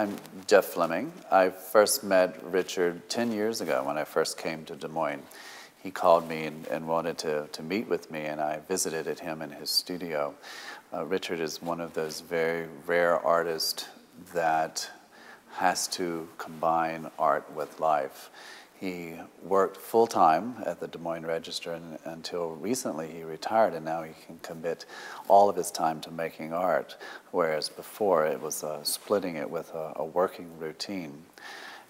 I'm Jeff Fleming. I first met Richard 10 years ago when I first came to Des Moines. He called me and wanted to meet with me, and I visited at him in his studio. Richard is one of those very rare artists that has to combine art with life. He worked full-time at the Des Moines Register until recently he retired, and now he can commit all of his time to making art, whereas before it was splitting it with a working routine.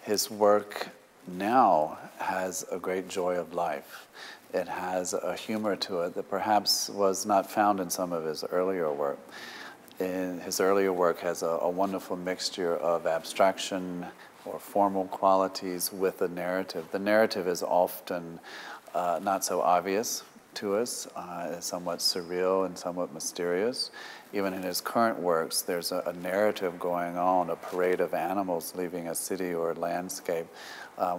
His work now has a great joy of life. It has a humor to it that perhaps was not found in some of his earlier work. His earlier work has a wonderful mixture of abstraction or formal qualities with a narrative. The narrative is often not so obvious to us. It's somewhat surreal and somewhat mysterious. Even in his current works, there's a narrative going on, a parade of animals leaving a city or a landscape.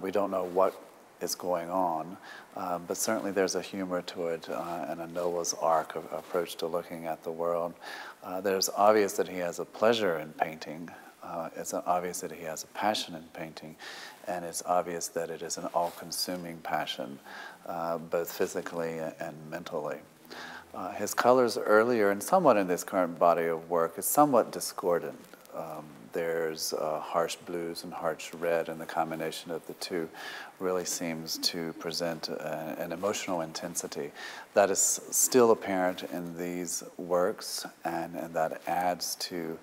We don't know what is going on, but certainly there's a humor to it and a Noah's Ark approach to looking at the world. There's obvious that he has a pleasure in painting. It's obvious that he has a passion in painting, and it's obvious that it is an all-consuming passion, both physically and mentally. His colors earlier, and somewhat in this current body of work, is somewhat discordant. There's harsh blues and harsh red, and the combination of the two really seems to present an emotional intensity that is still apparent in these works, and that adds to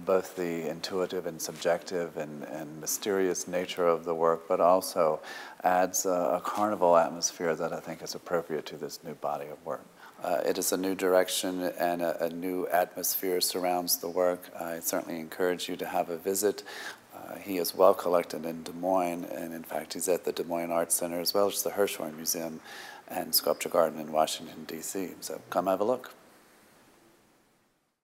both the intuitive and subjective and mysterious nature of the work, but also adds a carnival atmosphere that I think is appropriate to this new body of work. It is a new direction, and a new atmosphere surrounds the work. I certainly encourage you to have a visit. He is well collected in Des Moines, and in fact he's at the Des Moines Art Center as well as the Hirshhorn Museum and Sculpture Garden in Washington, D.C. So come have a look.